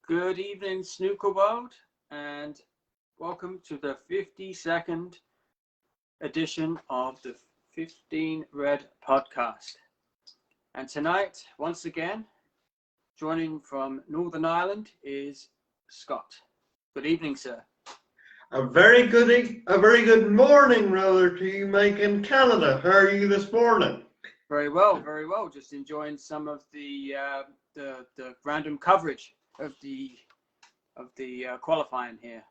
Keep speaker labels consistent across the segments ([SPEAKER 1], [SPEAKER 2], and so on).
[SPEAKER 1] Good evening, snooker world, and welcome to the 52nd edition of the 15 Red podcast. And tonight, once again, joining from Northern Ireland is Scott. Good evening, sir.
[SPEAKER 2] A very good morning, rather, to you, Mike, in Canada. How are you this morning?
[SPEAKER 1] Very well. Just enjoying some of the random coverage of the qualifying here.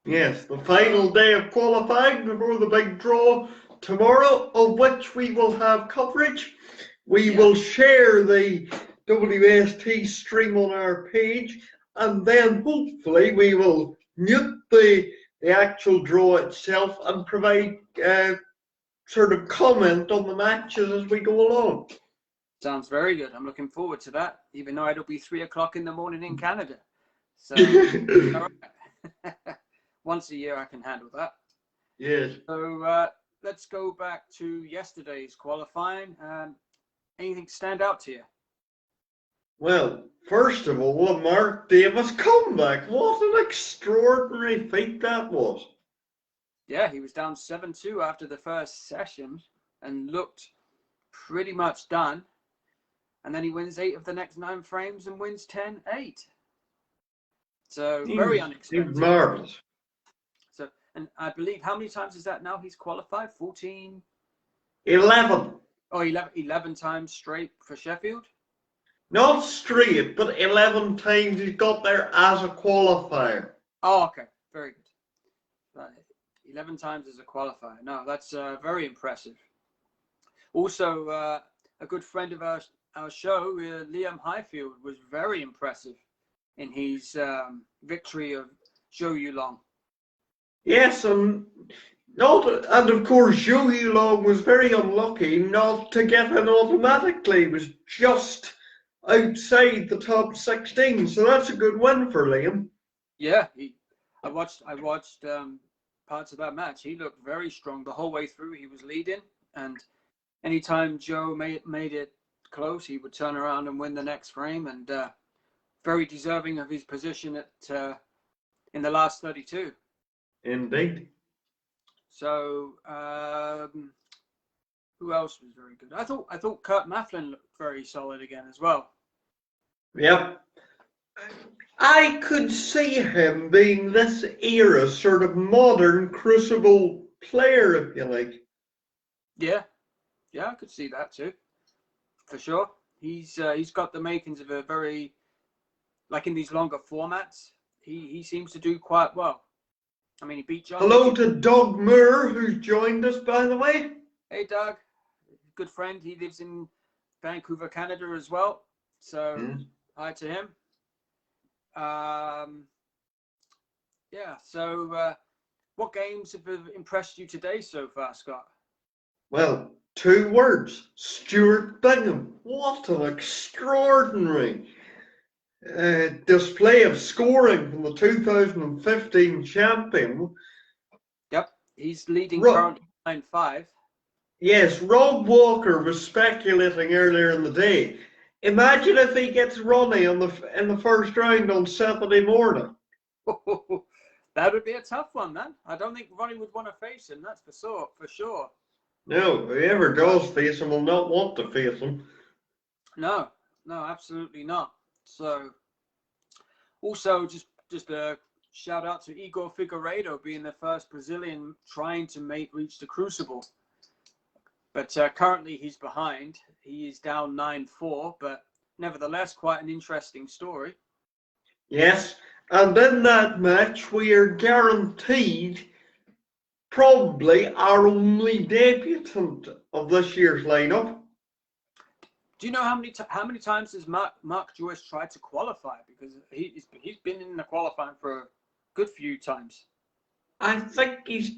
[SPEAKER 2] Yes, the final day of qualifying before the big draw tomorrow, of which we will have coverage. We will share the WST stream on our page, and then hopefully we will mute the actual draw itself and provide sort of comment on the matches as we go along.
[SPEAKER 1] Sounds very good. I'm looking forward to that, even though it'll be 3 o'clock in the morning in Canada. So once a year I can handle that.
[SPEAKER 2] Yes.
[SPEAKER 1] So let's go back to yesterday's qualifying. Anything stand out to you?
[SPEAKER 2] Well, first of all, Mark Davis comeback. What an extraordinary feat that was.
[SPEAKER 1] Yeah, he was down 7-2 after the first session and looked pretty much done. And then he wins 8 of the next 9 frames and wins 10-8. So very unexpected.
[SPEAKER 2] He was marvelous.
[SPEAKER 1] So, and I believe, how many times is that now he's qualified? 14?
[SPEAKER 2] 11.
[SPEAKER 1] Oh, 11 times straight for Sheffield?
[SPEAKER 2] Not straight, but 11 times he's got there as a qualifier.
[SPEAKER 1] Oh, okay. Very good. Right. 11 times as a qualifier. No, that's very impressive. Also, a good friend of our show, Liam Highfield, was very impressive in his victory of Zhou Yulong.
[SPEAKER 2] Yes, and of course Zhou Yulong was very unlucky not to get in automatically. He was just outside the top 16, so that's a good win for Liam.
[SPEAKER 1] Yeah, I watched parts of that match. He looked very strong the whole way through. He was leading, and anytime Joe made it close, he would turn around and win the next frame, and very deserving of his position at in the last 32.
[SPEAKER 2] Indeed.
[SPEAKER 1] So who else was very good? I thought Kurt Mafflin looked very solid again as well.
[SPEAKER 2] Yep. I could see him being this era sort of modern crucible player, if you like.
[SPEAKER 1] Yeah, I could see that too, for sure. He's got the makings of a very, like in these longer formats, he seems to do quite well. I mean, he beat John.
[SPEAKER 2] Hello to Doug Moore, who's joined us, by the way.
[SPEAKER 1] Hey, Doug. Good friend. He lives in Vancouver, Canada as well. So hi to him. So what games have impressed you today so far, Scott?
[SPEAKER 2] Well, 2 words. Stuart Bingham. What an extraordinary display of scoring from the 2015 champion.
[SPEAKER 1] Yep, he's leading currently 9-5.
[SPEAKER 2] Yes, Rob Walker was speculating earlier in the day. Imagine if he gets Ronnie in the first round on Saturday morning.
[SPEAKER 1] That would be a tough one, man. I don't think Ronnie would want to face him. That's for sure.
[SPEAKER 2] No, whoever does face him will not want to face him.
[SPEAKER 1] No, absolutely not. So, also just a shout out to Igor Figueiredo being the first Brazilian trying to reach the Crucible. But currently he's behind. He is down 9-4, but nevertheless quite an interesting story.
[SPEAKER 2] Yes, and in that match we are guaranteed probably our only debutant of this year's lineup.
[SPEAKER 1] Do you know how many times has Mark Joyce tried to qualify? Because he's been in the qualifying for a good few times.
[SPEAKER 2] I think he's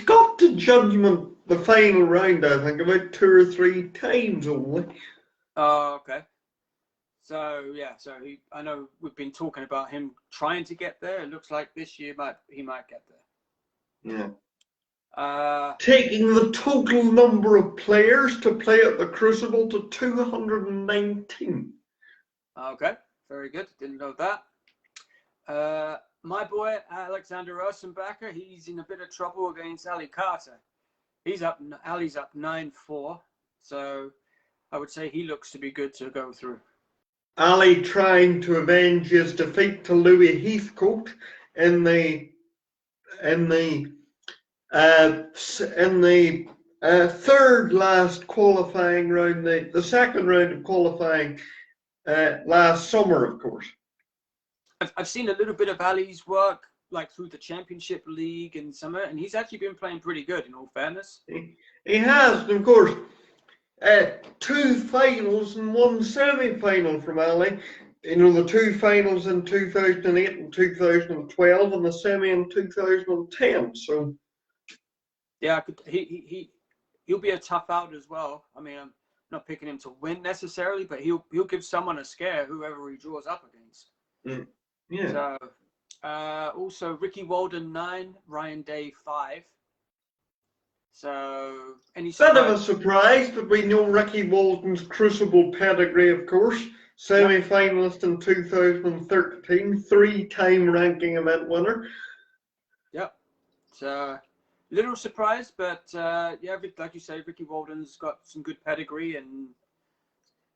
[SPEAKER 2] got to Judgment the final round, I think, about 2 or 3 times only.
[SPEAKER 1] Oh, okay. So I know we've been talking about him trying to get there. It looks like this year he might get there.
[SPEAKER 2] Yeah. Taking the total number of players to play at the Crucible to 219.
[SPEAKER 1] Okay, very good. Didn't know that. My boy Alexander Ursenbacher, he's in a bit of trouble against Ali Carter. Ali's up 9-4, so I would say he looks to be good to go through.
[SPEAKER 2] Ali trying to avenge his defeat to Louis Heathcote in the third last qualifying round, the second round of qualifying last summer, of course.
[SPEAKER 1] I've seen a little bit of Ali's work, like through the Championship League and summer, and he's actually been playing pretty good, in all fairness.
[SPEAKER 2] He has, and of course, 2 finals and 1 semi-final from Ali. You know, the 2 finals in 2008 and 2012, and the semi in 2010. So,
[SPEAKER 1] yeah, he'll be a tough out as well. I mean, I'm not picking him to win necessarily, but he'll give someone a scare, whoever he draws up against.
[SPEAKER 2] Yeah.
[SPEAKER 1] So, also Ricky Walden 9, Ryan Day 5. So, any
[SPEAKER 2] bit of a surprise, but we know Ricky Walden's Crucible pedigree, of course. Semi-finalist in 2013, 3-time ranking event winner.
[SPEAKER 1] Yep. So, little surprise, but yeah, like you say, Ricky Walden's got some good pedigree, and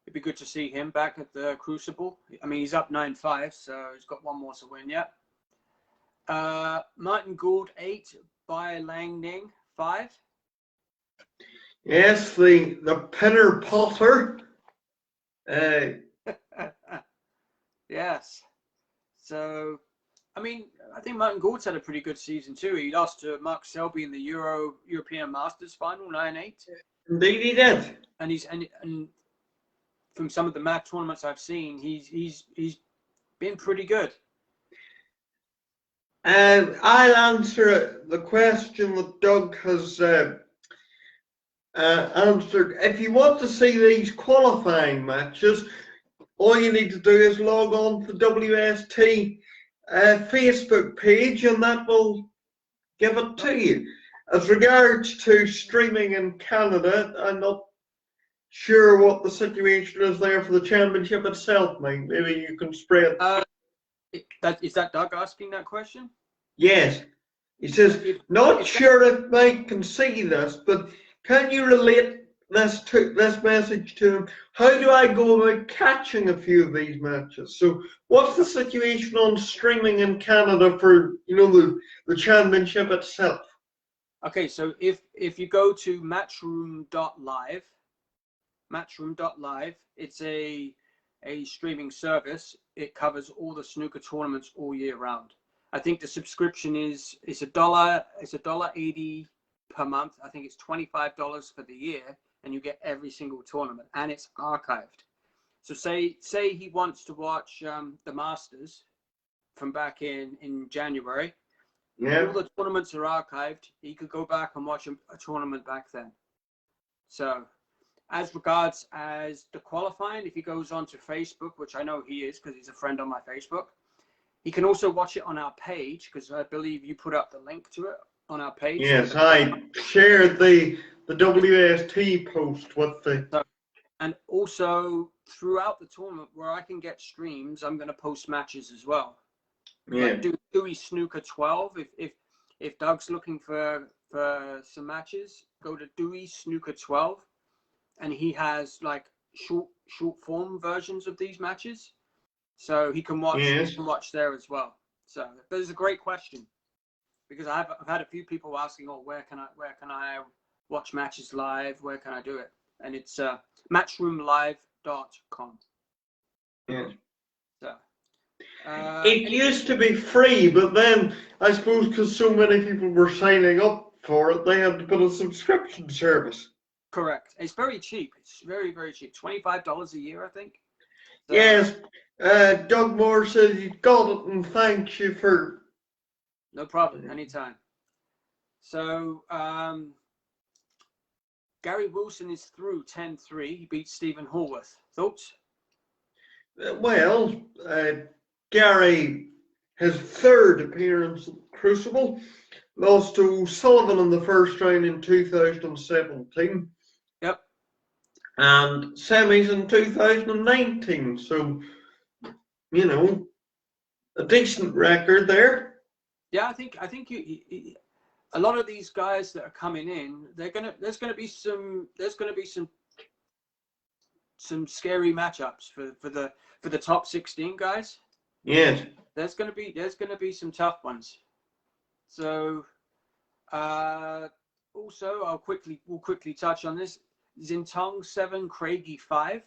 [SPEAKER 1] it'd be good to see him back at the Crucible. I mean, he's up 9-5, so he's got 1 more to win yet. Martin Gould 8, Bai Lang Ning 5.
[SPEAKER 2] Yes, the Pinner Potter.
[SPEAKER 1] Yes. So, I mean, I think Martin Gould's had a pretty good season too. He lost to Mark Selby in the European Masters final, 9-8.
[SPEAKER 2] Indeed, he did.
[SPEAKER 1] And and from some of the match tournaments I've seen, he's been pretty good.
[SPEAKER 2] I'll answer the question that Doug has answered. If you want to see these qualifying matches, all you need to do is log on to the WST Facebook page, and that will give it to you. As regards to streaming in Canada, I'm not sure what the situation is there for the championship itself, mate. Maybe you can spread.
[SPEAKER 1] Is that Doug asking that question?
[SPEAKER 2] Yes. He says, not sure if Mike can see this, but can you relate this message to him? How do I go about catching a few of these matches? So what's the situation on streaming in Canada for, you know, the championship itself?
[SPEAKER 1] Okay, so if you go to matchroom.live, it's a streaming service. It covers all the snooker tournaments all year round. I think the subscription is $1.80 per month. I think it's $25 for the year, and you get every single tournament, and it's archived. So say he wants to watch the Masters from back in January.
[SPEAKER 2] Yeah.
[SPEAKER 1] All the tournaments are archived. He could go back and watch a tournament back then. So, as regards as the qualifying, if he goes onto Facebook, which I know he is because he's a friend on my Facebook, he can also watch it on our page, because I believe you put up the link to it on our page.
[SPEAKER 2] Yes, I shared the WST post with the...
[SPEAKER 1] And also, throughout the tournament, where I can get streams, I'm going to post matches as well.
[SPEAKER 2] Yeah.
[SPEAKER 1] Like Dewey Snooker 12. If Doug's looking for some matches, go to Dewey Snooker 12, and he has like short form versions of these matches, so he can watch.
[SPEAKER 2] Yes.
[SPEAKER 1] He can watch there as well. So, but it's a great question, because I've had a few people asking, "Oh, where can I watch matches live? Where can I do it?" And it's matchroomlive.com.
[SPEAKER 2] Yeah.
[SPEAKER 1] So.
[SPEAKER 2] It used to be free, but then I suppose because so many people were signing up for it, they had to put a subscription service.
[SPEAKER 1] Correct. It's very cheap. It's very, very cheap. $25 a year, I think. So,
[SPEAKER 2] yes. Doug Moore says he got it and thanks you for...
[SPEAKER 1] No problem. Anytime. So, Gary Wilson is through 10-3. He beat Stephen Horwath. Thoughts?
[SPEAKER 2] Well, Gary, his third appearance at Crucible, lost to Sullivan in the first round in 2017.
[SPEAKER 1] Yep.
[SPEAKER 2] And semis in 2019. So, you know, a decent record there.
[SPEAKER 1] Yeah, I think a lot of these guys that are coming in, there's gonna be some scary matchups for the top 16 guys.
[SPEAKER 2] Yes.
[SPEAKER 1] There's gonna be some tough ones. So also we'll quickly touch on this. Zintong 7, Craigie 5.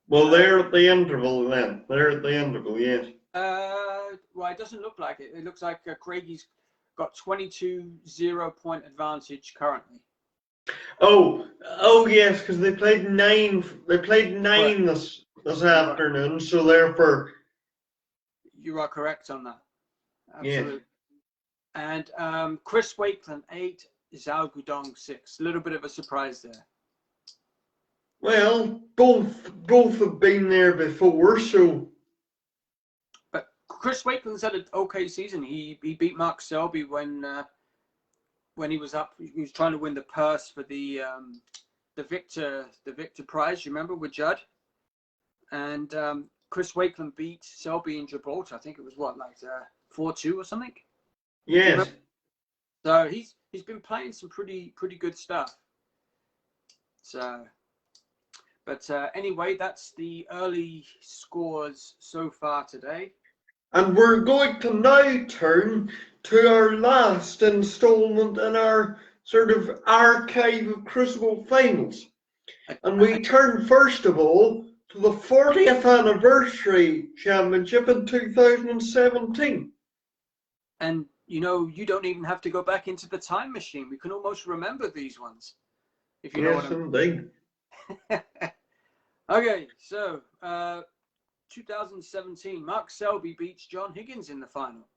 [SPEAKER 2] Well, they're at the interval then. They're at the interval, yes.
[SPEAKER 1] Well, it doesn't look like it. It looks like Craigie's got 22 0-point advantage currently.
[SPEAKER 2] Oh yes, because they played nine. They played nine this afternoon, so therefore
[SPEAKER 1] you are correct on that.
[SPEAKER 2] yes.
[SPEAKER 1] Absolutely. And Chris Wakeland 8, Zhao Gudong 6. A little bit of a surprise there.
[SPEAKER 2] Well, both have been there before, so.
[SPEAKER 1] But Chris Wakeland's had an okay season. He beat Mark Selby when he was up. He was trying to win the purse for the Victor Prize. You remember with Judd? And Chris Wakeland beat Selby in Gibraltar. I think it was 4-2 or something.
[SPEAKER 2] Yes.
[SPEAKER 1] So he's been playing some pretty good stuff. So. But anyway, that's the early scores so far today.
[SPEAKER 2] And we're going to now turn to our last installment in our sort of archive of Crucible finals. And we turn first of all to the 40th anniversary championship in 2017.
[SPEAKER 1] And you don't even have to go back into the time machine. We can almost remember these ones. If you know what I mean.
[SPEAKER 2] Indeed.
[SPEAKER 1] Okay, so 2017, Mark Selby beats John Higgins in the final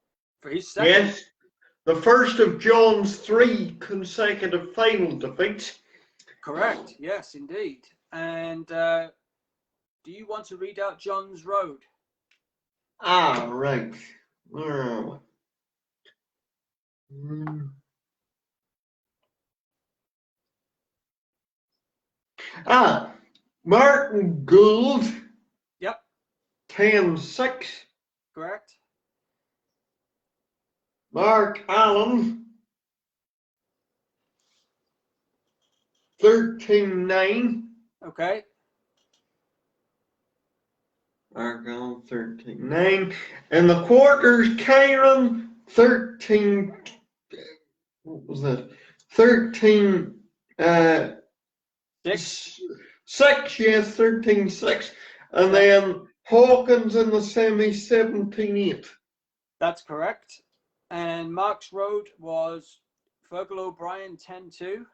[SPEAKER 1] for his second.
[SPEAKER 2] Yes, the first of John's 3 consecutive final defeats.
[SPEAKER 1] Correct, yes, indeed. And do you want to read out John's road?
[SPEAKER 2] Right. Martin Gould.
[SPEAKER 1] Yep.
[SPEAKER 2] 10-6.
[SPEAKER 1] Correct.
[SPEAKER 2] Mark Allen. 13-9.
[SPEAKER 1] Okay.
[SPEAKER 2] Mark Allen 13-9. In the quarters, Kyron 13. What was that? 13. 6, yes, 13-6. And then Hawkins in the semi 17-8.
[SPEAKER 1] That's correct. And Mark's road was Fergal O'Brien 10-2.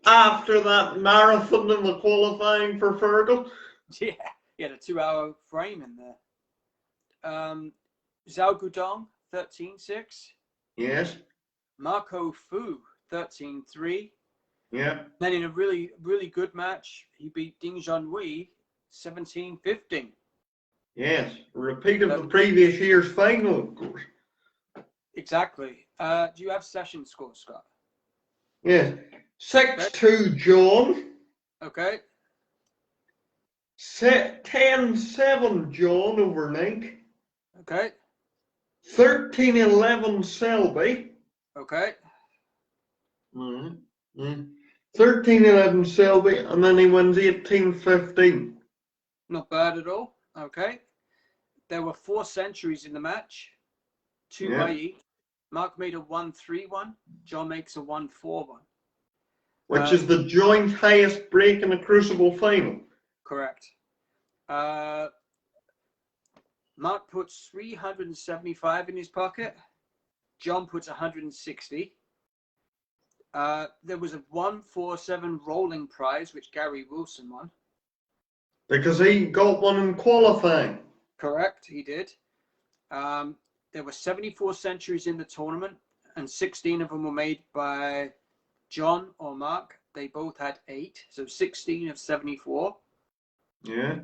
[SPEAKER 2] After that marathon in the qualifying for Fergal.
[SPEAKER 1] Yeah, he had a 2-hour frame in there. Zhao Gudong 13-6.
[SPEAKER 2] Yes.
[SPEAKER 1] Marco Fu 13-3.
[SPEAKER 2] Yeah.
[SPEAKER 1] Then in a really, really good match, he beat Ding Junhui 17-15.
[SPEAKER 2] Yes, a repeat of the previous year's final, of course.
[SPEAKER 1] Exactly. Do you have session scores, Scott?
[SPEAKER 2] Yes. 6-2 John.
[SPEAKER 1] Okay.
[SPEAKER 2] 10-7 John overnight.
[SPEAKER 1] Okay.
[SPEAKER 2] 13-11 Selby.
[SPEAKER 1] Okay.
[SPEAKER 2] 13-11 Selby, and then he wins 18-15.
[SPEAKER 1] Not bad at all. Okay. There were 4 centuries in the match. 2 by each. Mark made a 1-3-1. John makes a 1-4-1.
[SPEAKER 2] Which is the joint highest break in a Crucible final.
[SPEAKER 1] Correct. Mark puts 375 in his pocket. John puts 160. There was a 147 rolling prize, which Gary Wilson won.
[SPEAKER 2] Because he got one in qualifying.
[SPEAKER 1] Correct, he did. There were 74 centuries in the tournament, and 16 of them were made by John or Mark. They both had 8, so 16 of 74.
[SPEAKER 2] Yeah.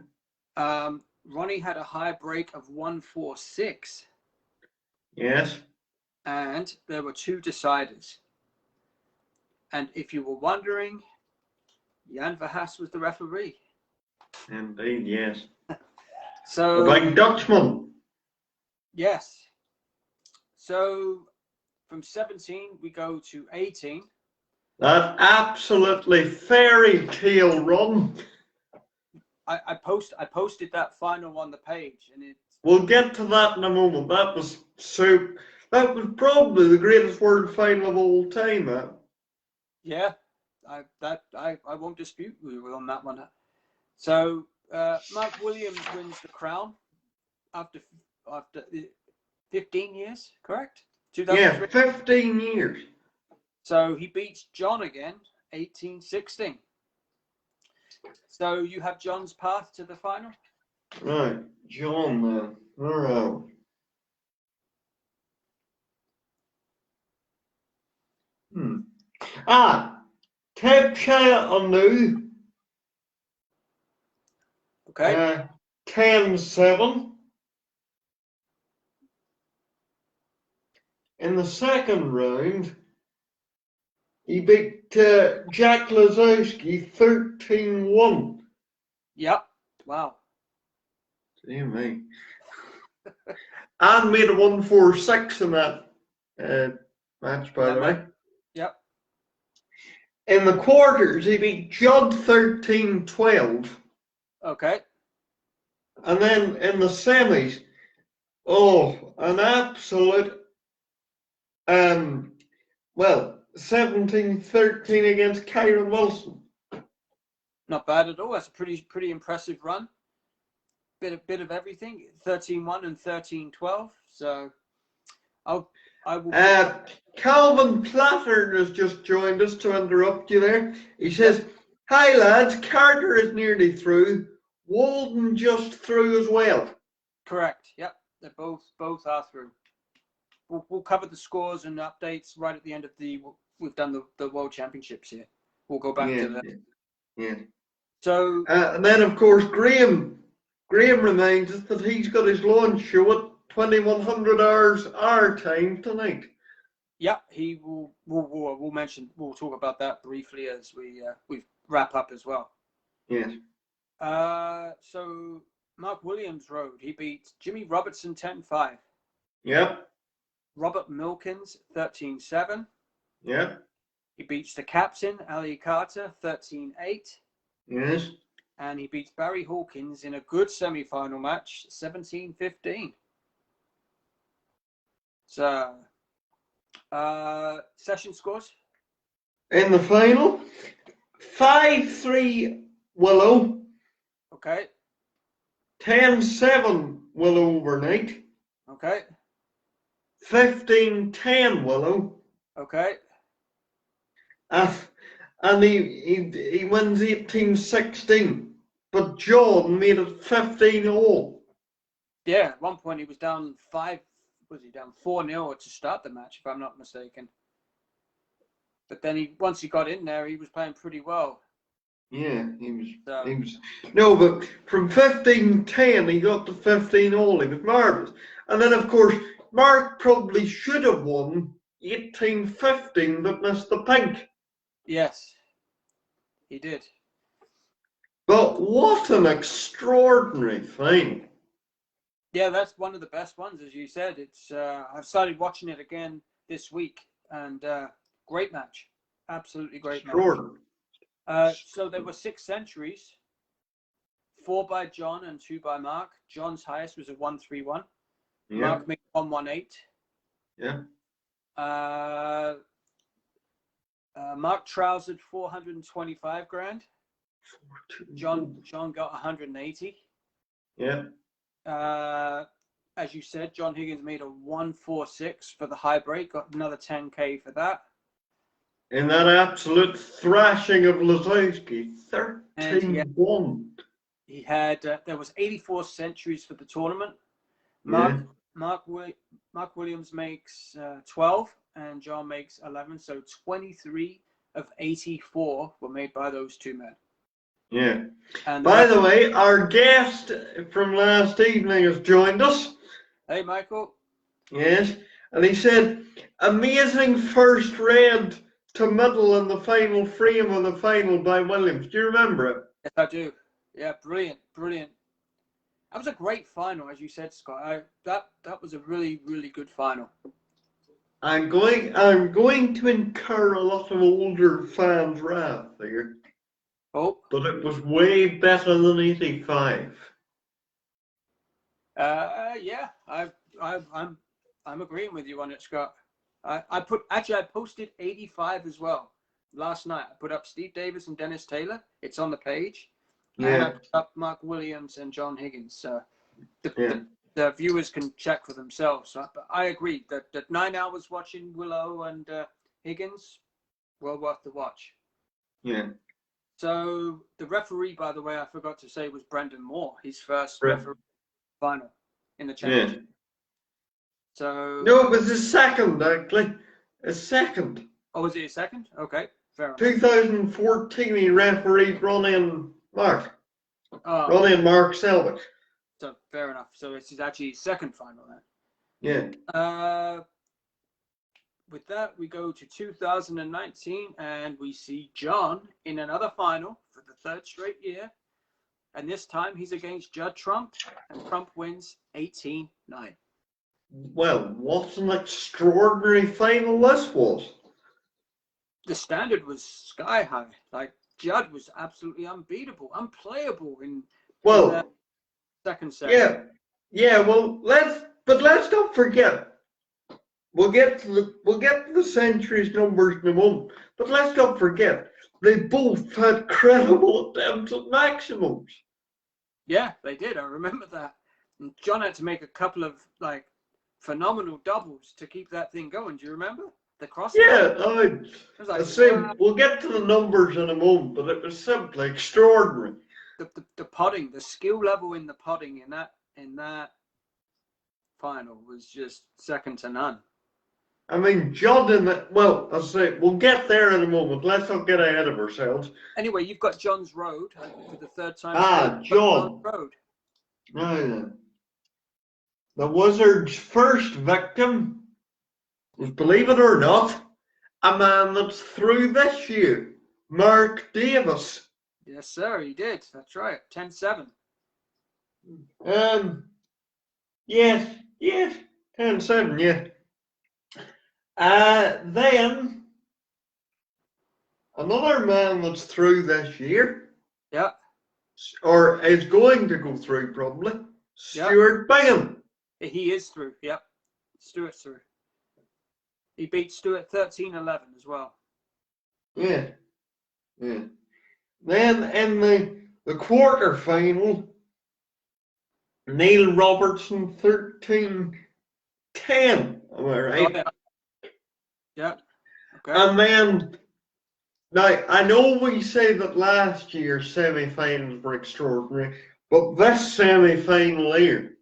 [SPEAKER 1] Ronnie had a high break of 146.
[SPEAKER 2] Yes.
[SPEAKER 1] And there were 2 deciders. And if you were wondering, Jan Verhaas was the referee.
[SPEAKER 2] Indeed, yes.
[SPEAKER 1] So
[SPEAKER 2] the big Dutchman.
[SPEAKER 1] Yes. So from 17, we go to 18.
[SPEAKER 2] That absolutely fairy tale run.
[SPEAKER 1] I posted that final on the page, and
[SPEAKER 2] We'll get to that in a moment. That was probably the greatest world final of all time, man.
[SPEAKER 1] Yeah, I won't dispute you on that one. So Mark Williams wins the crown after 15 years, correct? 2003.
[SPEAKER 2] Yeah, 15 years.
[SPEAKER 1] So he beats John again, 1816. So you have John's path to the final?
[SPEAKER 2] Right, John, man. All right. Tebshire Anu,
[SPEAKER 1] Okay.
[SPEAKER 2] 10-7. In the second round, he beat Jack Lazowski 13-1.
[SPEAKER 1] Yep. Wow.
[SPEAKER 2] Dear me. And made a 1-4-6 in that match, by the way.
[SPEAKER 1] Yep.
[SPEAKER 2] In the quarters, he beat Judd 13-12.
[SPEAKER 1] Okay.
[SPEAKER 2] And then in the semis, an absolute, 17-13 against Kyron Wilson.
[SPEAKER 1] Not bad at all. That's a pretty impressive run. Bit of everything. 13-1 and 13-12. So I will.
[SPEAKER 2] Calvin Platter has just joined us to interrupt you there. He says, "Hi lads, Carter is nearly through. Walden just through as well."
[SPEAKER 1] Correct. Yep. They're both are through. We'll cover the scores and updates right at the end of we've done the World Championships here. We'll go back to that.
[SPEAKER 2] Yeah.
[SPEAKER 1] So
[SPEAKER 2] and then of course Graham reminds us that he's got his launch show at 2100 hours our time tonight.
[SPEAKER 1] Yeah, he will. We'll mention. We'll talk about that briefly as we wrap up as well.
[SPEAKER 2] Yes.
[SPEAKER 1] So Mark Williams rode. He beat Jimmy Robertson 10-5.
[SPEAKER 2] Yep.
[SPEAKER 1] Robert Milkins 13-7.
[SPEAKER 2] Yep.
[SPEAKER 1] He beats the captain Ali Carter 13-8.
[SPEAKER 2] Yes.
[SPEAKER 1] And he beats Barry Hawkins in a good semi-final match 17-15. So session scores
[SPEAKER 2] in the final: 5-3 Willow.
[SPEAKER 1] Okay.
[SPEAKER 2] 10-7 Willow overnight.
[SPEAKER 1] Okay.
[SPEAKER 2] 15-10 Willow.
[SPEAKER 1] Okay.
[SPEAKER 2] And he wins 18-16. But John made it 15-all.
[SPEAKER 1] Yeah, at one point he was down 4-0 to start the match, if I'm not mistaken. But then once he got in there, he was playing pretty well.
[SPEAKER 2] Yeah, he was. No, but from 15-10, he got to 15-all. He was marvellous. And then, of course, Mark probably should have won 18-15, but missed the pink.
[SPEAKER 1] Yes, he did.
[SPEAKER 2] But what an extraordinary thing.
[SPEAKER 1] Yeah, that's one of the best ones, as you said. It's I've started watching it again this week, and great match. Absolutely great match. So there were 6 centuries, 4 by John and 2 by Mark. John's highest was a 131. Yeah. Mark made 118.
[SPEAKER 2] Yeah.
[SPEAKER 1] Mark trousered 425 grand. John got 180.
[SPEAKER 2] Yeah.
[SPEAKER 1] As you said, John Higgins made a 146 for the high break. Got another 10K for that.
[SPEAKER 2] In that absolute thrashing of Lazowski, 13-1.
[SPEAKER 1] He had there was 84 centuries for the tournament. Mark Williams makes 12 and John makes 11, so 23 of 84 were made by those two men.
[SPEAKER 2] Yeah.
[SPEAKER 1] And
[SPEAKER 2] by the way, our guest from last evening has joined us.
[SPEAKER 1] Hey, Michael.
[SPEAKER 2] Yes, and he said, amazing first red to middle in the final frame of the final by Williams. Do you remember it?
[SPEAKER 1] Yes, I do. Yeah, brilliant. That was a great final, as you said, Scott. That was a really, really good final.
[SPEAKER 2] I'm going to incur a lot of older fans' wrath here.
[SPEAKER 1] Oh,
[SPEAKER 2] but it was way better than 85.
[SPEAKER 1] yeah, I'm agreeing with you on it, Scott. I posted 85 as well last night. I put up Steve Davis and Dennis Taylor. It's on the page. And I
[SPEAKER 2] Yeah,
[SPEAKER 1] put up Mark Williams and John Higgins. So
[SPEAKER 2] yeah,
[SPEAKER 1] the viewers can check for themselves. So, but I agree that 9 hours watching Willow and Higgins, well worth the watch.
[SPEAKER 2] yeah.
[SPEAKER 1] So the referee, by the way, I forgot to say, was Brendan Moore, his first
[SPEAKER 2] Right.
[SPEAKER 1] referee final in the
[SPEAKER 2] Yeah.
[SPEAKER 1] championship. So
[SPEAKER 2] No, it was his second, actually. His second.
[SPEAKER 1] oh, was it his second? Okay, fair enough.
[SPEAKER 2] 2014, he refereed Ronnie
[SPEAKER 1] Oh,
[SPEAKER 2] and Mark Selvig.
[SPEAKER 1] so fair enough. So this is actually his second final then.
[SPEAKER 2] Yeah.
[SPEAKER 1] With that, we go to 2019 and we see John in another final for the third straight year. And this time he's against Judd Trump, and Trump wins 18-9.
[SPEAKER 2] Well, what an extraordinary final this was.
[SPEAKER 1] The standard was sky high. Like, Judd was absolutely unbeatable, unplayable in the second set.
[SPEAKER 2] Yeah. Well, let's not forget. We'll get to the centuries numbers in a moment, but let's not forget they both had credible attempts at maximums.
[SPEAKER 1] Yeah, they did. I remember that. And John had to make a couple of like phenomenal doubles to keep that thing going. Do you remember the cross?
[SPEAKER 2] Yeah, we'll get to the numbers in a moment, but it was simply extraordinary.
[SPEAKER 1] The putting, the skill level in the putting in that final was just second to none.
[SPEAKER 2] I mean, Judd I'll say we'll get there in a moment. Let's not get ahead of ourselves.
[SPEAKER 1] Anyway, you've got John's Road for the third time.
[SPEAKER 2] John.
[SPEAKER 1] Road.
[SPEAKER 2] The Wizards' first victim was, believe it or not, a man that's through this year, Mark Davis.
[SPEAKER 1] Yes, sir, he did. That's right. 10-7.
[SPEAKER 2] Yes, 10-7, yeah. Then another man that's through this year,
[SPEAKER 1] Yeah.
[SPEAKER 2] or is going to go through probably, Stuart Bingham.
[SPEAKER 1] He is through. Yep. Stuart's through. He beat Stuart 13-11 as well.
[SPEAKER 2] Yeah. Then in the quarter-final, Neil Robertson 13-10. Am I right?
[SPEAKER 1] Oh, yeah. Okay.
[SPEAKER 2] And then, now, I know we say that last year's semi-finals were extraordinary, but this semi-final here,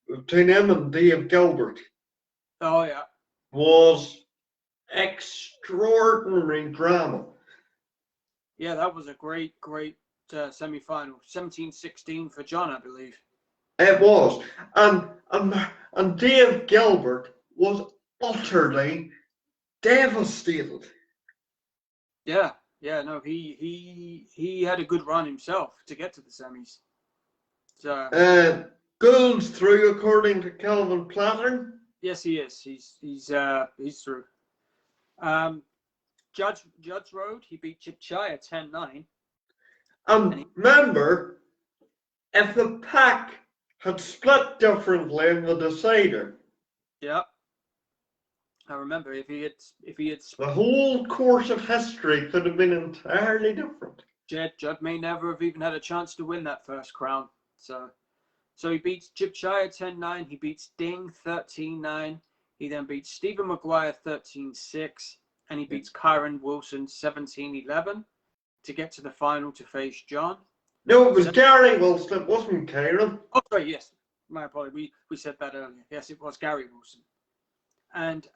[SPEAKER 2] between him and Dave Gilbert, was extraordinary drama.
[SPEAKER 1] Yeah, that was a great semi-final. 17-16 for John, I believe.
[SPEAKER 2] It was. And Dave Gilbert was utterly devastated.
[SPEAKER 1] Yeah, no, he had a good run himself to get to the semis. So
[SPEAKER 2] Gould's through according to Calvin Plattern.
[SPEAKER 1] Yes, he is. He's through. Judd's Road, he beat Chip Chaya 10-9.
[SPEAKER 2] And remember, if the pack had split differently in the decider,
[SPEAKER 1] yeah, I remember if he had
[SPEAKER 2] the whole course of history could have been entirely different.
[SPEAKER 1] Judd may never have even had a chance to win that first crown. So he beats Chip Chaya 10-9. He beats Ding 13-9. He then beats Stephen Maguire 13-6. And he beats Kyron Wilson 17-11 to get to the final to face John.
[SPEAKER 2] No, it was Gary Wilson. It wasn't Kyron.
[SPEAKER 1] Oh, sorry, yes. My apologies. We said that earlier. Yes, it was Gary Wilson. And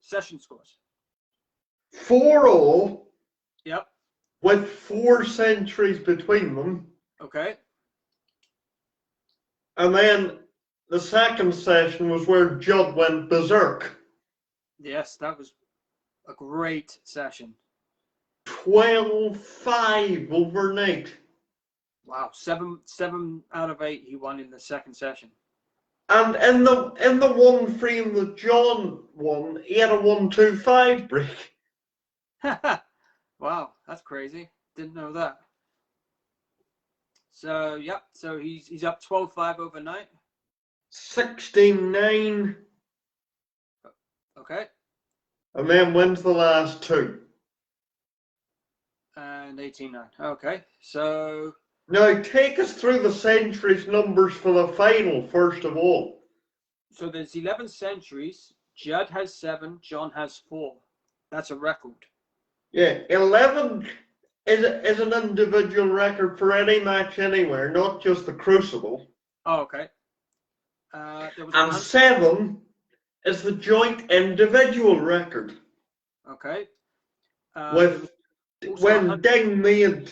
[SPEAKER 1] session scores.
[SPEAKER 2] 4-all.
[SPEAKER 1] Yep.
[SPEAKER 2] With 4 centuries between them.
[SPEAKER 1] Okay.
[SPEAKER 2] And then the second session was where Judd went berserk.
[SPEAKER 1] Yes, that was a great session.
[SPEAKER 2] 12-5 overnight.
[SPEAKER 1] Wow, seven out of 8 he won in the second session.
[SPEAKER 2] And in the one frame that John won, he had a 1-2-5 break.
[SPEAKER 1] Wow, that's crazy. Didn't know that. So yep, so he's up 12-5 overnight.
[SPEAKER 2] 16-9.
[SPEAKER 1] Okay.
[SPEAKER 2] And then wins the last two.
[SPEAKER 1] And 18-9. Okay. So
[SPEAKER 2] now take us through the centuries numbers for the final first of all.
[SPEAKER 1] So there's 11 centuries. Judd has 7. John has 4. That's a record.
[SPEAKER 2] Yeah, 11 is an individual record for any match anywhere, not just the Crucible.
[SPEAKER 1] Oh, okay. There was
[SPEAKER 2] and 7 is the joint individual record.
[SPEAKER 1] Okay.
[SPEAKER 2] With when Ding made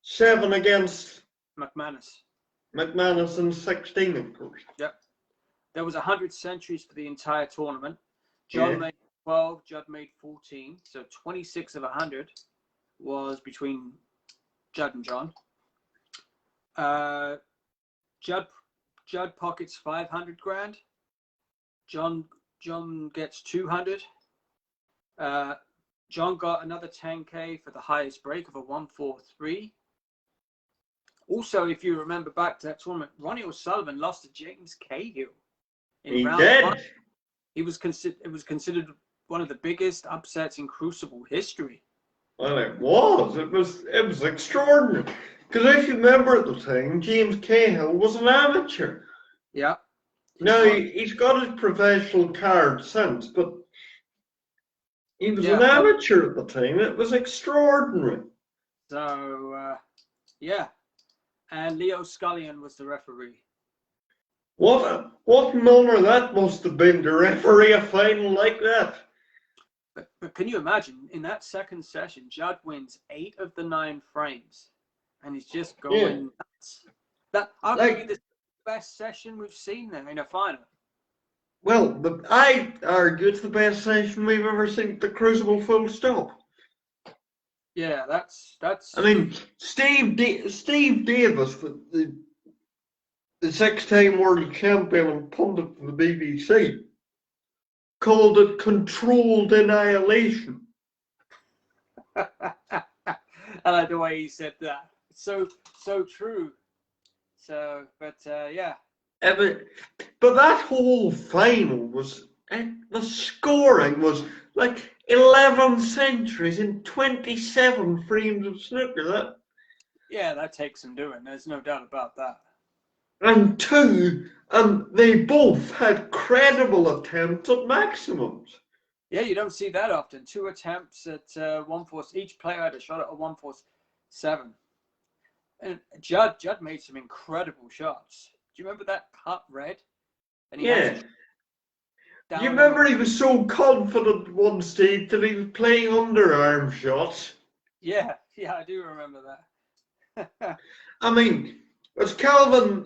[SPEAKER 2] 7 against
[SPEAKER 1] McManus
[SPEAKER 2] in 16, of course.
[SPEAKER 1] Yep. There was 100 centuries for the entire tournament. John made 12, Judd made 14. So 26 of 100 was between Judd and John. Judd pockets 500 grand. John gets 200. John got another 10K for the highest break of a 143. Also, if you remember back to that tournament, Ronnie O'Sullivan lost to James Cahill.
[SPEAKER 2] He did.
[SPEAKER 1] It was considered one of the biggest upsets in Crucible history.
[SPEAKER 2] Well, it was. It was extraordinary. Because if you remember at the time, James Cahill was an amateur.
[SPEAKER 1] Yeah.
[SPEAKER 2] Now, he's got his professional card since, but he was an amateur at the time. It was extraordinary.
[SPEAKER 1] So, yeah. And Leo Scullion was the referee.
[SPEAKER 2] What an honor that must have been to referee a final like that.
[SPEAKER 1] But can you imagine, in that second session, Judd wins 8 of the 9 frames. And he's just going nuts. That arguably the best session we've seen there in a final.
[SPEAKER 2] Well, I argue it's the best session we've ever seen at the Crucible full stop.
[SPEAKER 1] Yeah, that's.
[SPEAKER 2] I mean, Steve Davis, the 6-time world champion and pundit for the BBC, called it controlled annihilation.
[SPEAKER 1] I like the way he said that. So true. So, but yeah.
[SPEAKER 2] But that whole final the scoring was like 11 centuries in 27 frames of snooker.
[SPEAKER 1] That takes some doing. There's no doubt about that.
[SPEAKER 2] And they both had credible attempts at maximums.
[SPEAKER 1] Yeah, you don't see that often. 2 attempts at 147. Each player had a shot at a 147. And Judd made some incredible shots. Do you remember that cut red? And
[SPEAKER 2] you remember he was so confident at one stage that he was playing underarm shots?
[SPEAKER 1] Yeah, I do remember that.
[SPEAKER 2] I mean, as Calvin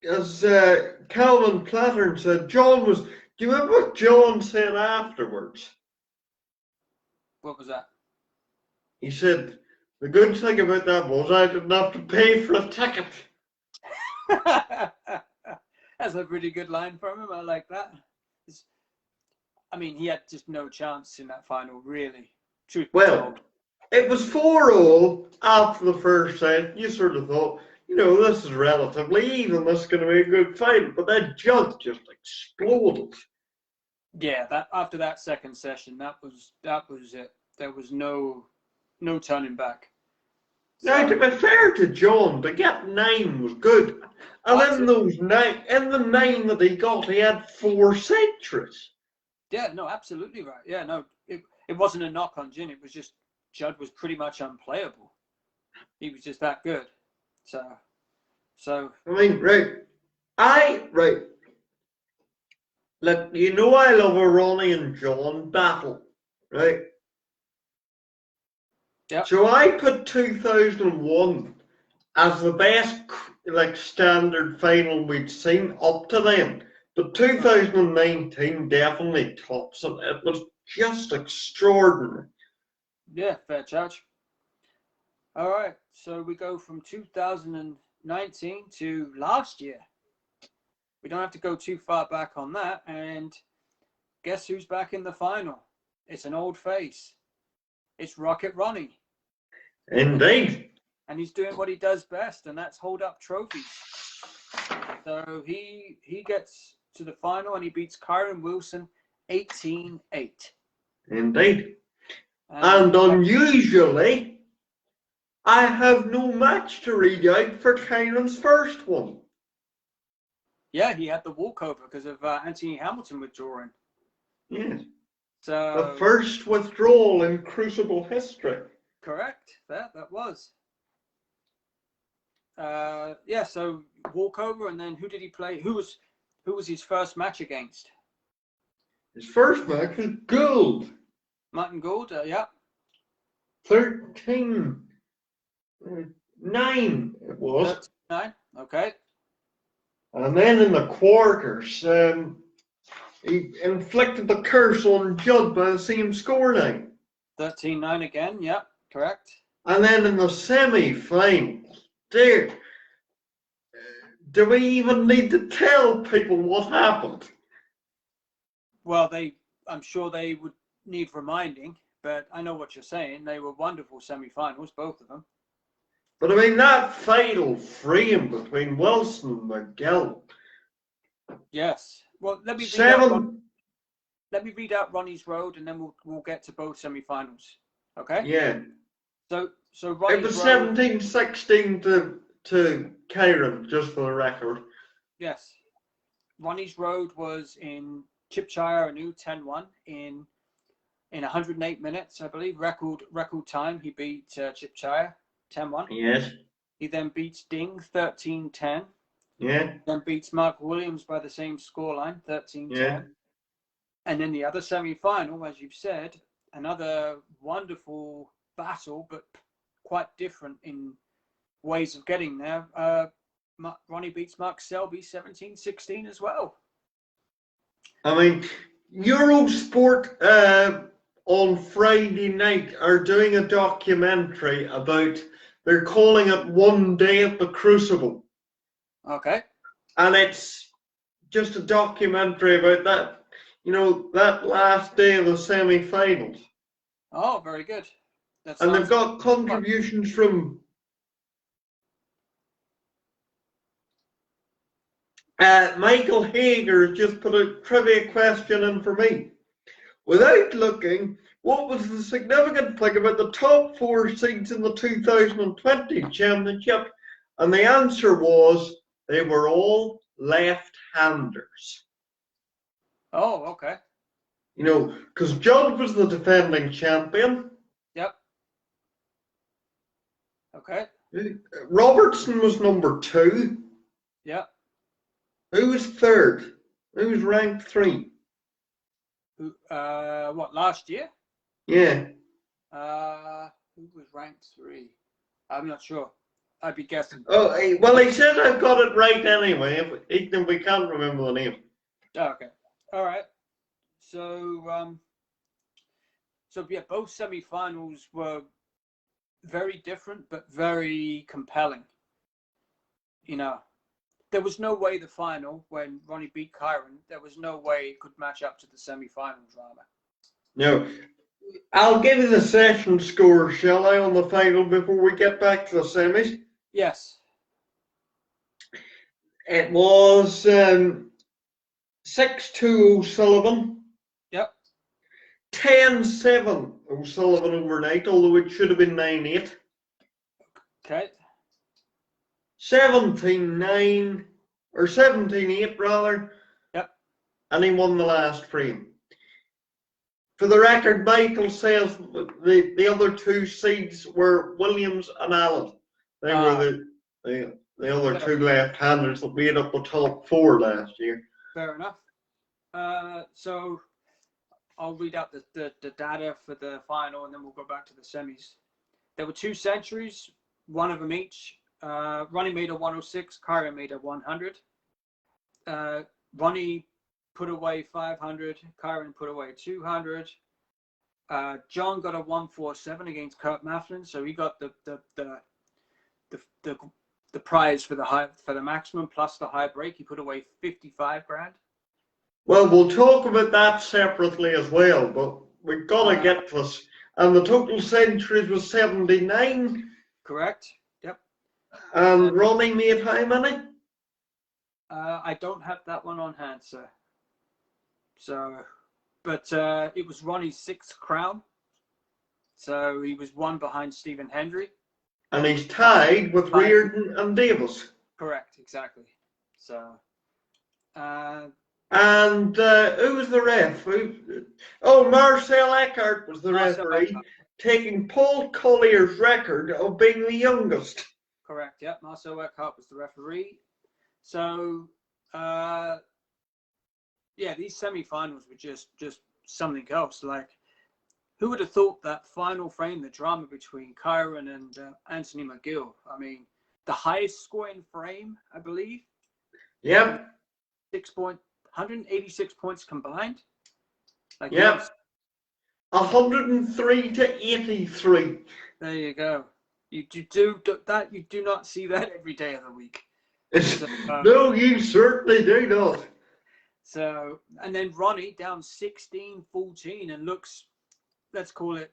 [SPEAKER 2] Plattern said, do you remember what John said afterwards?
[SPEAKER 1] What was that?
[SPEAKER 2] He said, the good thing about that was I didn't have to pay for a ticket.
[SPEAKER 1] That's a pretty good line from him. I like that. I mean, he had just no chance in that final, really.
[SPEAKER 2] It was 4-all after the first set. You sort of thought, this is relatively even. This is going to be a good fight. But then Judd just exploded.
[SPEAKER 1] Yeah, after that second session, that was it. There was no turning back.
[SPEAKER 2] Now, to be fair to John, to get 9 was good. And in the 9 that he got, he had 4 centuries.
[SPEAKER 1] Yeah, no, absolutely right. Yeah, no, it wasn't a knock on Jin. It was just Judd was pretty much unplayable. He was just that good. So.
[SPEAKER 2] I mean, Look, I love a Ronnie and John battle, right?
[SPEAKER 1] Yeah.
[SPEAKER 2] So I put 2001 as the best standard final we'd seen up to then. But 2019 definitely tops it. It was just extraordinary.
[SPEAKER 1] Yeah, fair charge. All right. So we go from 2019 to last year. We don't have to go too far back on that. And guess who's back in the final? It's an old face. It's Rocket Ronnie.
[SPEAKER 2] Indeed.
[SPEAKER 1] And he's doing what he does best, and that's hold up trophies. So he gets to the final and he beats Kyron Wilson 18-8.
[SPEAKER 2] Indeed. And unusually, I have no match to read out for Kyron's first one.
[SPEAKER 1] Yeah, he had the walkover because of Anthony Hamilton withdrawing.
[SPEAKER 2] Yes.
[SPEAKER 1] So
[SPEAKER 2] the first withdrawal in Crucible history.
[SPEAKER 1] Correct. That was. Yeah, so walkover, and then who did he play? Who was his first match against?
[SPEAKER 2] His first match was Gould.
[SPEAKER 1] Martin Gould, yeah.
[SPEAKER 2] 13-9 it was.
[SPEAKER 1] 13-9, okay.
[SPEAKER 2] And then in the quarters, he inflicted the curse on Judd by the same scoreline.
[SPEAKER 1] 13-9 again, yeah, correct.
[SPEAKER 2] And then in the semi-finals, dear, do we even need to tell people what happened?
[SPEAKER 1] Well, I'm sure they would need reminding, but I know what you're saying. They were wonderful semi-finals, both of them.
[SPEAKER 2] But I mean, that fatal frame between Wilson and McGill.
[SPEAKER 1] Yes. Well, let me read out Ronnie's road, and then we'll get to both semi-finals. Okay?
[SPEAKER 2] Yeah.
[SPEAKER 1] So Ronnie's
[SPEAKER 2] it was
[SPEAKER 1] road,
[SPEAKER 2] 17-16 to Kyron, just for the record.
[SPEAKER 1] Yes. Ronnie's road was in Chipchire Anu 10-1 in 108 minutes, I believe. Record time. He beat Chipchire 10-1.
[SPEAKER 2] Yes.
[SPEAKER 1] He then beats Ding 13-10.
[SPEAKER 2] Yeah.
[SPEAKER 1] Then beats Mark Williams by the same scoreline, 13-10.
[SPEAKER 2] Yeah.
[SPEAKER 1] And then the other semi-final, as you've said, another wonderful battle, but quite different in ways of getting there. Ronnie beats Mark Selby 17-16 as well.
[SPEAKER 2] I mean, Eurosport on Friday night are doing a documentary about, they're calling it One Day at the Crucible.
[SPEAKER 1] Okay.
[SPEAKER 2] And it's just a documentary about that, that last day of the semi-finals.
[SPEAKER 1] Oh, very good.
[SPEAKER 2] And they've got contributions from Michael Hager has just put a trivia question in for me. Without looking, what was the significant thing about the top 4 seeds in the 2020 championship? And the answer was they were all left-handers.
[SPEAKER 1] Oh, okay.
[SPEAKER 2] Because Judd was the defending champion.
[SPEAKER 1] Yep. Okay.
[SPEAKER 2] Robertson was number 2.
[SPEAKER 1] Yep.
[SPEAKER 2] Who was 3rd? Who was ranked 3?
[SPEAKER 1] What, last year?
[SPEAKER 2] Yeah.
[SPEAKER 1] Who was ranked 3? I'm not sure. I'd be guessing.
[SPEAKER 2] Oh, well, he said I've got it right anyway. Even if we can't remember the name.
[SPEAKER 1] Okay. All right. So yeah, both semi-finals were very different, but very compelling. There was no way the final, when Ronnie beat Kyron, there was no way it could match up to the semi-final drama.
[SPEAKER 2] No. I'll give you the session score, shall I, on the final before we get back to the semis?
[SPEAKER 1] Yes.
[SPEAKER 2] It was 6-2 O'Sullivan.
[SPEAKER 1] Yep.
[SPEAKER 2] 10-7 O'Sullivan overnight, although it should have been 9-8.
[SPEAKER 1] Okay.
[SPEAKER 2] 17-9, or 17-8 rather.
[SPEAKER 1] Yep.
[SPEAKER 2] And he won the last frame. For the record, Michael says the other 2 seeds were Williams and Allen. They were the other 2 left-handers that made up the top 4 last year.
[SPEAKER 1] Fair enough. So I'll read out the data for the final, and then we'll go back to the semis. There were 2 centuries, one of them each. Ronnie made a 106, Kyron made a 100. Ronnie put away 500, Kyron put away 200. John got a 147 against Kurt Mafflin, so he got the the prize for the maximum plus the high break. He put away 55 grand.
[SPEAKER 2] Well, we'll talk about that separately as well, but we've got to get this. And the total centuries was 79.
[SPEAKER 1] Correct. Yep.
[SPEAKER 2] And Ronnie made how many?
[SPEAKER 1] I don't have that one on hand, sir. So, but it was Ronnie's 6th crown. So he was one behind Stephen Hendry.
[SPEAKER 2] And he's tied with Reardon and Davis.
[SPEAKER 1] Correct, exactly. So,
[SPEAKER 2] and who was the ref? Marcel Eckhart was the referee, taking Paul Collier's record of being the youngest.
[SPEAKER 1] Correct, yeah. Marcel Eckhart was the referee. So, these semi-finals were just something else. Like, who would have thought that final frame, the drama between Kyron and Anthony McGill? I mean, the highest scoring frame, I believe.
[SPEAKER 2] Yep.
[SPEAKER 1] 186 points combined. Like,
[SPEAKER 2] yep. 103 to 83.
[SPEAKER 1] There you go. You do that. You do not see that every day of the week.
[SPEAKER 2] So, no, you certainly do not.
[SPEAKER 1] So, and then Ronnie down 16-14 and looks, let's call it,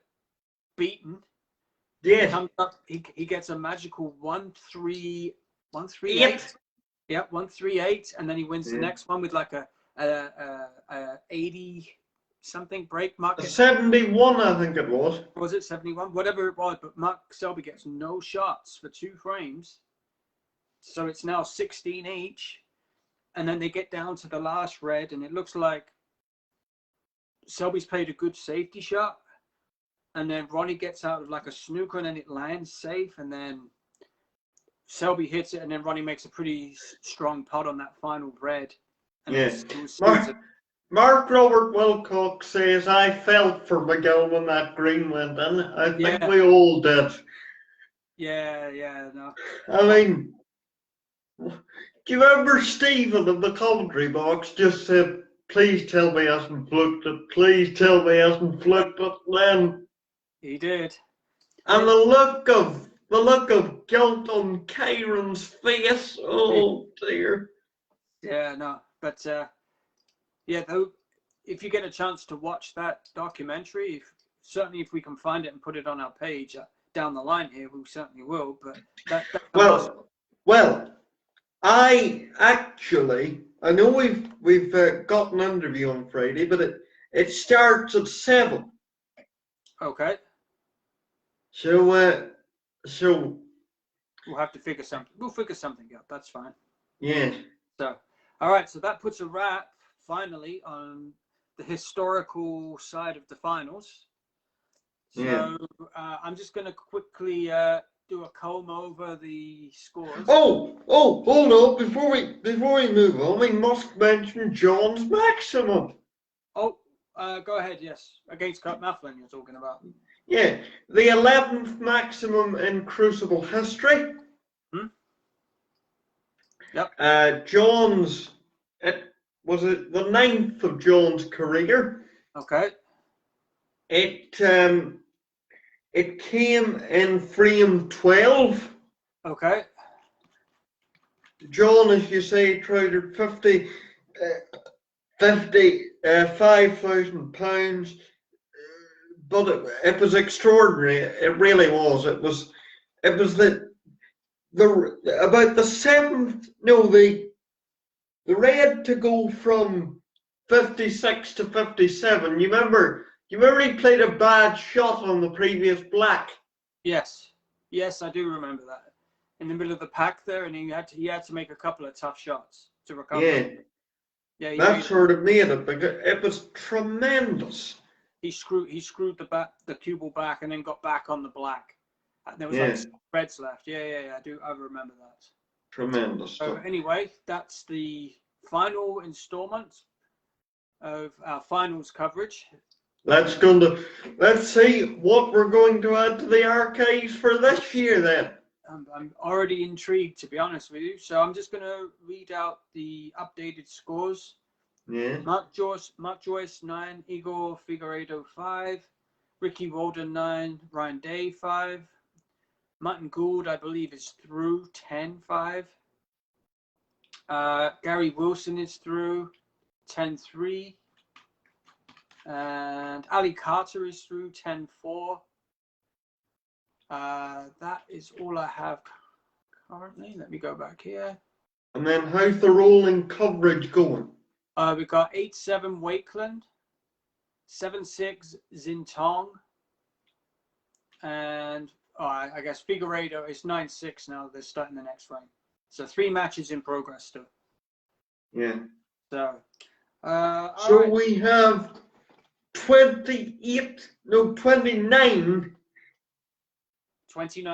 [SPEAKER 1] beaten.
[SPEAKER 2] Yeah.
[SPEAKER 1] He comes up, he gets a magical 138. Yeah, 138, and then he wins the next one with like a 80 something break. Mark
[SPEAKER 2] 71, I think it was.
[SPEAKER 1] Was it 71? Whatever it was, but Mark Selby gets no shots for 2 frames. So it's now 16 each. And then they get down to the last red, and it looks like Selby's played a good safety shot. And then Ronnie gets out of like a snooker, and then it lands safe. And then Selby hits it, and then Ronnie makes a pretty strong putt on that final red. And
[SPEAKER 2] Mark Robert Wilcox says, I felt for McGill when that green went in. I think we all did.
[SPEAKER 1] Yeah, no.
[SPEAKER 2] I mean, do you remember Stephen in the commentary box just said, please tell me I hasn't flipped it, please tell me I hasn't flipped it, then
[SPEAKER 1] he did.
[SPEAKER 2] And the look of guilt on Kyron's face, oh dear.
[SPEAKER 1] Yeah, no, but though, if you get a chance to watch that documentary, certainly if we can find it and put it on our page down the line here, we certainly will. But
[SPEAKER 2] well, I know we've got an interview on Friday, but it starts at 7.
[SPEAKER 1] Okay.
[SPEAKER 2] So
[SPEAKER 1] we'll have to figure something. We'll figure something out. That's fine.
[SPEAKER 2] Yeah.
[SPEAKER 1] So, all right. So that puts a wrap finally on the historical side of the finals. So I'm just going to quickly do a comb over the scores.
[SPEAKER 2] Oh, hold on. Before we move on, we must mention John's maximum.
[SPEAKER 1] Oh, go ahead. Yes, against Kurt Mafflin you're talking about.
[SPEAKER 2] Yeah, the 11th maximum in Crucible history.
[SPEAKER 1] Yep.
[SPEAKER 2] John's, was it the 9th of John's career?
[SPEAKER 1] Okay.
[SPEAKER 2] It came in frame 12.
[SPEAKER 1] Okay.
[SPEAKER 2] John, as you say, traded £5,000. But it was extraordinary. It really was. It was the red to go from 56 to 57. You remember he played a bad shot on the previous black?
[SPEAKER 1] Yes, I do remember that. In the middle of the pack there, and he had to make a couple of tough shots to recover.
[SPEAKER 2] Yeah. That sort of made it, because it was tremendous.
[SPEAKER 1] He screwed the cue ball back and then got back on the black. And there was like reds left. I remember that.
[SPEAKER 2] Tremendous
[SPEAKER 1] so
[SPEAKER 2] stuff.
[SPEAKER 1] Anyway, that's the final installment of our finals coverage.
[SPEAKER 2] Let's see what we're going to add to the archives for this year then.
[SPEAKER 1] I'm already intrigued, to be honest with you. So I'm just going to read out the updated scores.
[SPEAKER 2] Yeah.
[SPEAKER 1] Mark Joyce 9, Igor Figueiredo 5, Ricky Walden 9, Ryan Day 5, Martin Gould, I believe, is through 10-5. Gary Wilson is through 10-3. And Ali Carter is through 10-4. That is all I have currently. Let me go back here.
[SPEAKER 2] And then how's the rolling coverage going?
[SPEAKER 1] We've got 8-7 Wakeland, 7-6 Zintong, and I guess Figueiredo is 9-6 now. They're starting the next frame. So 3 matches in progress still.
[SPEAKER 2] Yeah.
[SPEAKER 1] So,
[SPEAKER 2] so right. We have 29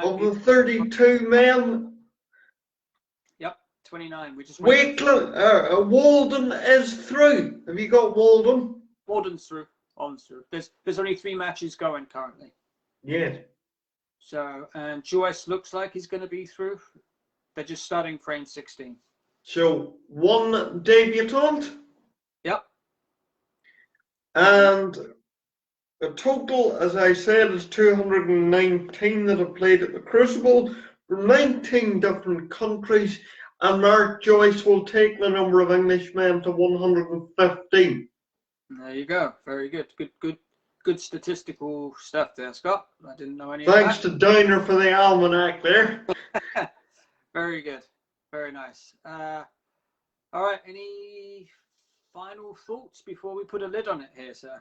[SPEAKER 2] of the 32 men.
[SPEAKER 1] Yep, 29. We just
[SPEAKER 2] Wakeland, Walden is through. Have you got Walden?
[SPEAKER 1] Walden's through. Walden's through. There's only 3 matches going currently.
[SPEAKER 2] Yeah.
[SPEAKER 1] So, and Joyce looks like he's going to be through. They're just starting frame 16.
[SPEAKER 2] So 1 debutant.
[SPEAKER 1] Yep.
[SPEAKER 2] And the total, as I said, is 219 that have played at the Crucible from 19 different countries. And Mark Joyce will take the number of Englishmen to 115.
[SPEAKER 1] There you go. Very good. Good statistical stuff there, Scott. I didn't know any of that.
[SPEAKER 2] Thanks to Downer for the almanac there.
[SPEAKER 1] Very good. Very nice. All right. Any final thoughts before we put a lid on it here, sir?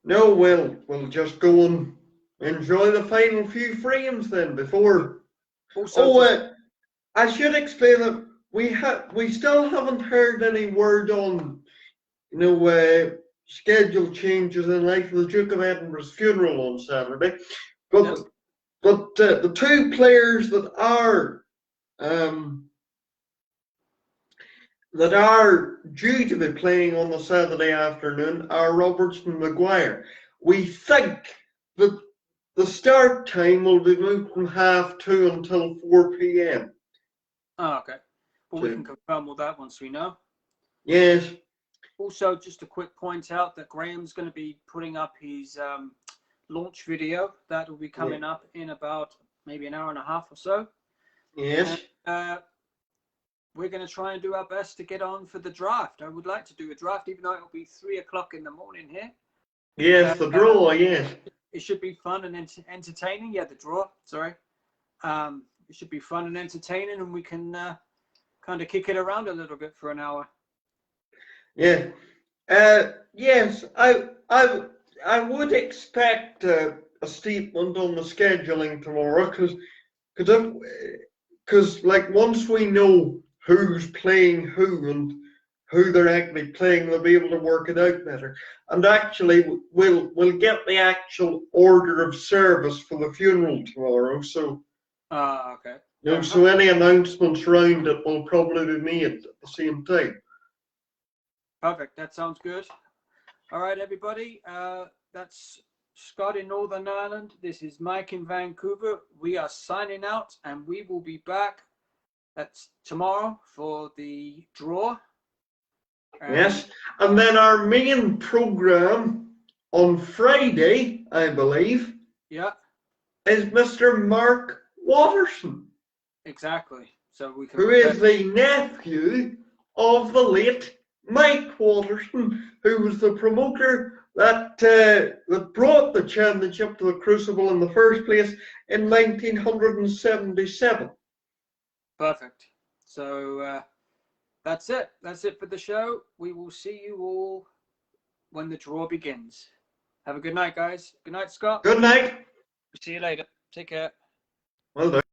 [SPEAKER 2] No, we'll just go and enjoy the final few frames then before. Also, I should explain that we still haven't heard any word on, schedule changes in light of the Duke of Edinburgh's funeral on Saturday. But
[SPEAKER 1] Yes.
[SPEAKER 2] but the 2 players that are due to be playing on the Saturday afternoon are Roberts and Maguire. We think that the start time will be moved from 2:30 until 4 p.m.
[SPEAKER 1] Oh, okay. Well, we can confirm all that once we know.
[SPEAKER 2] Yes.
[SPEAKER 1] Also, just a quick point out that Graham's going to be putting up his launch video. That will be coming up in about maybe an hour and a half or so.
[SPEAKER 2] Yes.
[SPEAKER 1] And, we're going to try and do our best to get on for the draft. I would like to do a draft, even though it'll be 3 o'clock in the morning here.
[SPEAKER 2] Yes, the draw, yes.
[SPEAKER 1] It should be fun and entertaining. Yeah, the draw, sorry. It should be fun and entertaining, and we can kind of kick it around a little bit for an hour.
[SPEAKER 2] Yeah. Yes, I would expect a statement on the scheduling tomorrow, because like once we know who's playing who and who they're actually playing, they'll be able to work it out better. And actually, we'll get the actual order of service for the funeral tomorrow. So,
[SPEAKER 1] okay.
[SPEAKER 2] So any announcements around it will probably be made at the same time.
[SPEAKER 1] Perfect. That sounds good. All right, everybody. That's Scott in Northern Ireland. This is Mike in Vancouver. We are signing out, and we will be back tomorrow for the draw.
[SPEAKER 2] Yes, and then our main program on Friday, I believe, is Mr. Mark Watterson.
[SPEAKER 1] Exactly. So we can.
[SPEAKER 2] Who is the nephew of the late Mike Watterson, who was the promoter that brought the championship to the Crucible in the first place in 1977.
[SPEAKER 1] Perfect. So that's it. That's it for the show. We will see you all when the draw begins. Have a good night, guys. Good night, Scott.
[SPEAKER 2] Good night.
[SPEAKER 1] See you later. Take care.
[SPEAKER 2] Well done.